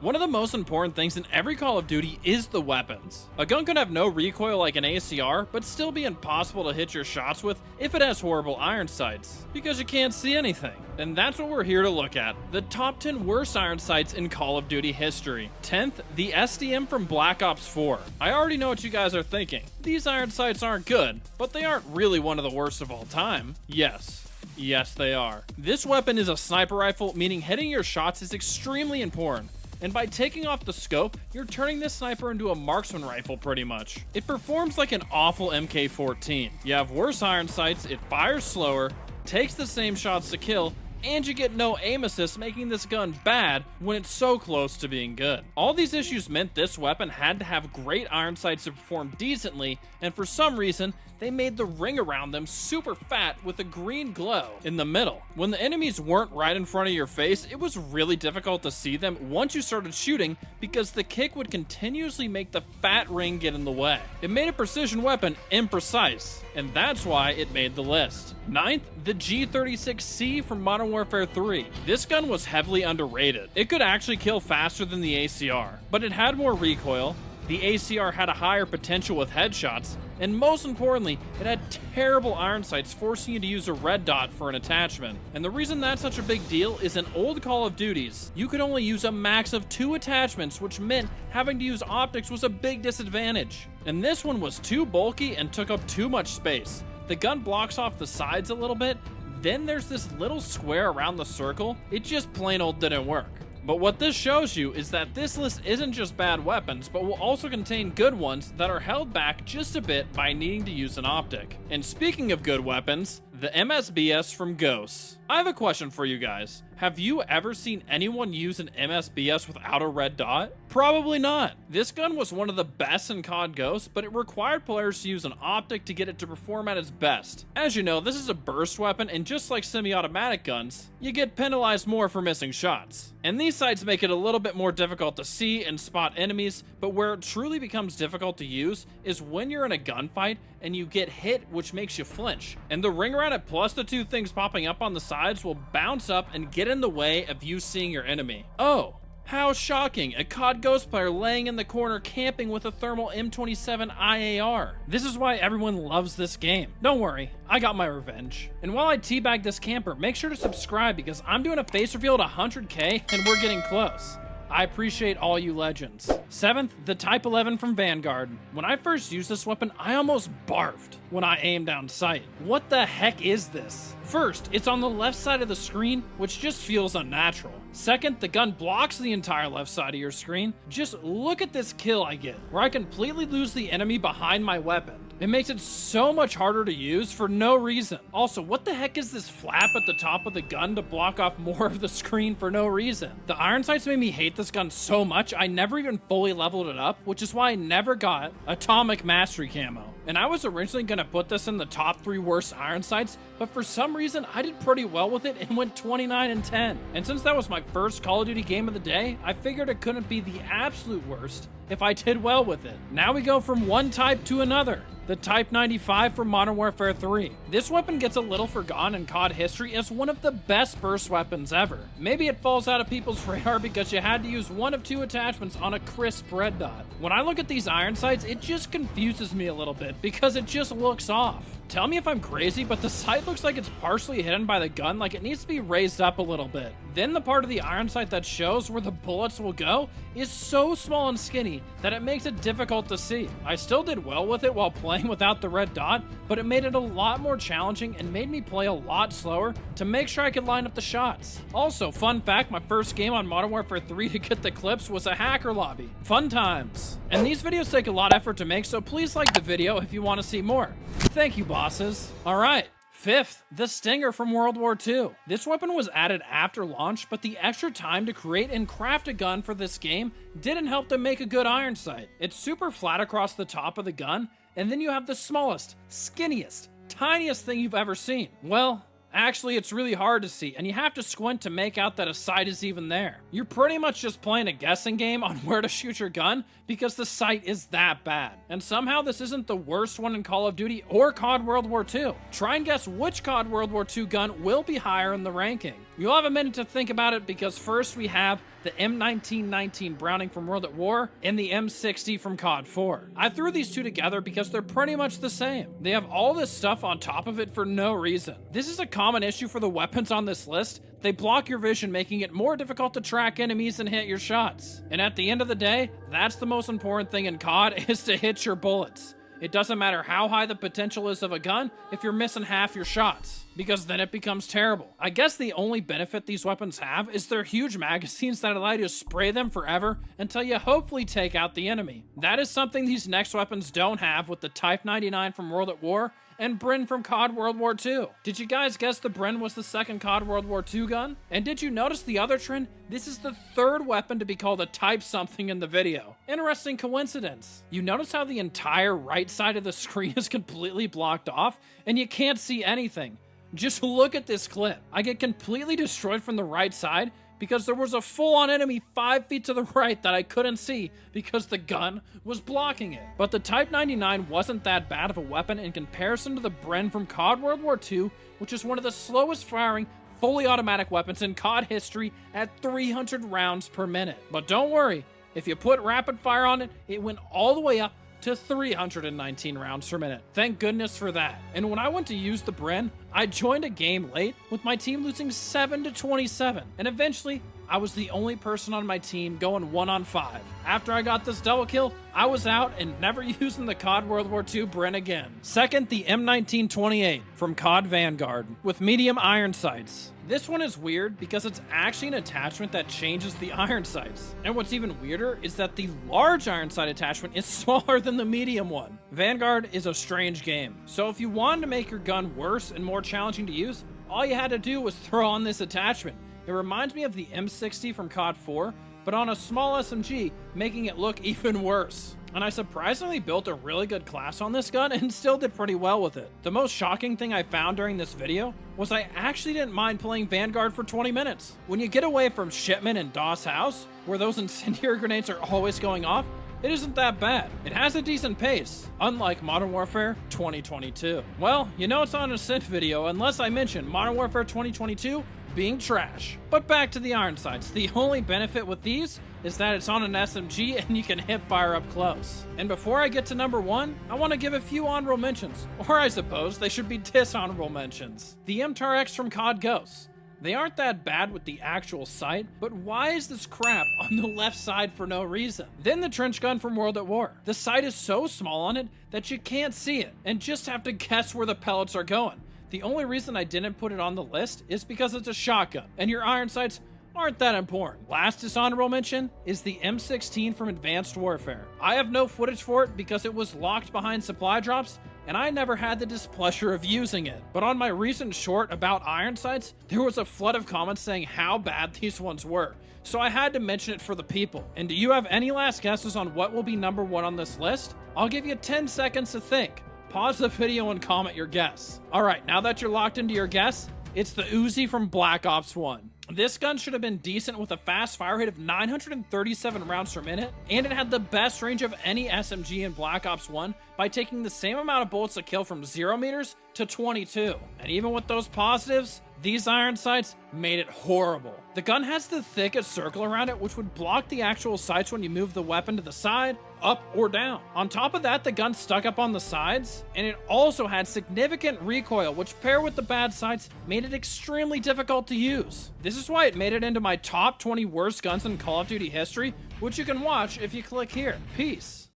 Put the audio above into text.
One of the most important things in every Call of Duty is the weapons. A gun could have no recoil like an ACR, but still be impossible to hit your shots with if it has horrible iron sights, because you can't see anything. And that's what we're here to look at, the top 10 worst iron sights in Call of Duty history. 10th, the SDM from Black Ops 4. I already know what you guys are thinking. These iron sights aren't good, but they aren't really one of the worst of all time. Yes, they are. This weapon is a sniper rifle, meaning hitting your shots is extremely important. And by taking off the scope, you're turning this sniper into a marksman rifle pretty much. It performs like an awful MK14. You have worse iron sights, it fires slower, takes the same shots to kill, and you get no aim assist, making this gun bad when it's so close to being good. All these issues meant this weapon had to have great iron sights to perform decently, and for some reason, they made the ring around them super fat with a green glow in the middle. When the enemies weren't right in front of your face, it was really difficult to see them once you started shooting because the kick would continuously make the fat ring get in the way. It made a precision weapon imprecise, and that's why it made the list. 9th, the G36C from Modern Warfare 3. This gun was heavily underrated. It could actually kill faster than the ACR, but it had more recoil, the ACR had a higher potential with headshots, and most importantly, it had terrible iron sights, forcing you to use a red dot for an attachment. And the reason that's such a big deal is in old Call of Duties, you could only use a max of 2 attachments, which meant having to use optics was a big disadvantage. And this one was too bulky and took up too much space. The gun blocks off the sides a little bit, then there's this little square around the circle. It just plain old didn't work. But what this shows you is that this list isn't just bad weapons, but will also contain good ones that are held back just a bit by needing to use an optic. And speaking of good weapons, the MSBS from Ghosts. I have a question for you guys. Have you ever seen anyone use an MSBS without a red dot? Probably not. This gun was one of the best in COD Ghosts, but it required players to use an optic to get it to perform at its best. As you know, this is a burst weapon, and just like semi-automatic guns, you get penalized more for missing shots. And these sights make it a little bit more difficult to see and spot enemies, but where it truly becomes difficult to use is when you're in a gunfight and you get hit, which makes you flinch. And the ring around it plus the 2 things popping up on the sides will bounce up and get in the way of you seeing your enemy. Oh, how shocking, a COD Ghost player laying in the corner camping with a thermal M27 IAR. This is why everyone loves this game. Don't worry, I got my revenge. And while I teabag this camper, make sure to subscribe because I'm doing a face reveal at 100k and we're getting close. I appreciate all you legends. 7th, the Type 11 from Vanguard. When I first used this weapon, I almost barfed when I aimed down sight. What the heck is this? First, it's on the left side of the screen, which just feels unnatural. Second, the gun blocks the entire left side of your screen. Just look at this kill I get, where I completely lose the enemy behind my weapon. It makes it so much harder to use for no reason. Also, what the heck is this flap at the top of the gun to block off more of the screen for no reason? The iron sights made me hate this gun so much, I never even fully leveled it up, which is why I never got Atomic Mastery Camo. And I was originally going to put this in the top 3 worst iron sights, but for some reason I did pretty well with it and went 29 and 10. And since that was my first Call of Duty game of the day, I figured it couldn't be the absolute worst if I did well with it. Now we go from one type to another. The Type 95 from Modern Warfare 3. This weapon gets a little forgotten in COD history as one of the best burst weapons ever. Maybe it falls out of people's radar because you had to use 1 of 2 attachments on a crisp red dot. When I look at these iron sights, it just confuses me a little bit because it just looks off. Tell me if I'm crazy, but the sight looks like it's partially hidden by the gun, like it needs to be raised up a little bit. Then the part of the iron sight that shows where the bullets will go is so small and skinny that it makes it difficult to see. I still did well with it while playing without the red dot, but it made it a lot more challenging and made me play a lot slower to make sure I could line up the shots. Also, fun fact, my first game on Modern Warfare 3 to get the clips was a hacker lobby. Fun times. And these videos take a lot of effort to make, so please like the video if you want to see more. Thank you, bosses. Alright. 5th, the Stinger from World War II. This weapon was added after launch, but the extra time to create and craft a gun for this game didn't help to make a good iron sight. It's super flat across the top of the gun, and then you have the smallest, skinniest, tiniest thing you've ever seen. Well, actually, it's really hard to see, and you have to squint to make out that a sight is even there. You're pretty much just playing a guessing game on where to shoot your gun because the sight is that bad. And somehow this isn't the worst one in Call of Duty or COD World War II. Try and guess which COD World War II gun will be higher in the ranking. You'll have a minute to think about it because first we have the M1919 Browning from World at War and the M60 from COD 4. I threw these two together because they're pretty much the same. They have all this stuff on top of it for no reason. This is a common issue for the weapons on this list. They block your vision, making it more difficult to track enemies and hit your shots. And at the end of the day, that's the most important thing in COD, is to hit your bullets. It doesn't matter how high the potential is of a gun if you're missing half your shots, because then it becomes terrible. I guess the only benefit these weapons have is their huge magazines that allow you to spray them forever until you hopefully take out the enemy. That is something these next weapons don't have with the Type 99 from World at War and Bren from COD World War II. Did you guys guess the Bren was the second COD World War II gun? And did you notice the other trend? This is the third weapon to be called a Type something in the video. Interesting coincidence. You notice how the entire right side of the screen is completely blocked off and you can't see anything. Just look at this clip. I get completely destroyed from the right side because there was a full-on enemy 5 feet to the right that I couldn't see because the gun was blocking it. But the Type 99 wasn't that bad of a weapon in comparison to the Bren from COD World War II, which is one of the slowest firing fully automatic weapons in COD history at 300 rounds per minute. But don't worry, if you put rapid fire on it, it went all the way up to 319 rounds per minute. Thank goodness for that. And when I went to use the Bren, I joined a game late with my team losing 7-27. And eventually, I was the only person on my team going 1-on-5. After I got this double kill, I was out and never using the COD World War II Bren again. Second, the M1928 from COD Vanguard with medium iron sights. This one is weird because it's actually an attachment that changes the iron sights. And what's even weirder is that the large iron sight attachment is smaller than the medium one. Vanguard is a strange game, so if you wanted to make your gun worse and more challenging to use, all you had to do was throw on this attachment. It reminds me of the M60 from COD 4, but on a small SMG, making it look even worse. And I surprisingly built a really good class on this gun and still did pretty well with it. The most shocking thing I found during this video was I actually didn't mind playing Vanguard for 20 minutes. When you get away from Shipment and DOS House, where those incendiary grenades are always going off, it isn't that bad. It has a decent pace, unlike Modern Warfare 2022. Well, you know it's not an Ascend video unless I mention Modern Warfare 2022 being trash. But back to the iron sights. The only benefit with these is that it's on an SMG and you can hip fire up close. And before I get to number one, I want to give a few honorable mentions, or I suppose they should be dishonorable mentions. The MTAR-X from COD Ghosts. They aren't that bad with the actual sight, but why is this crap on the left side for no reason? Then the trench gun from World at War. The sight is so small on it that you can't see it and just have to guess where the pellets are going. The only reason I didn't put it on the list is because it's a shotgun, and your iron sights aren't that important. Last dishonorable mention is the M16 from Advanced Warfare. I have no footage for it because it was locked behind supply drops, and I never had the displeasure of using it. But on my recent short about iron sights, there was a flood of comments saying how bad these ones were, so I had to mention it for the people. And do you have any last guesses on what will be number one on this list? I'll give you 10 seconds to think. Pause the video and comment your guess. Alright, now that you're locked into your guess, it's the Uzi from Black Ops 1. This gun should have been decent with a fast fire rate of 937 rounds per minute, and it had the best range of any SMG in Black Ops 1 by taking the same amount of bullets to kill from 0 meters to 22. And even with those positives, these iron sights made it horrible. The gun has the thickest circle around it, which would block the actual sights when you move the weapon to the side, up, or down. On top of that, the gun stuck up on the sides, and it also had significant recoil, which paired with the bad sights made it extremely difficult to use. This is why it made it into my top 20 worst guns in Call of Duty history, which you can watch if you click here. Peace.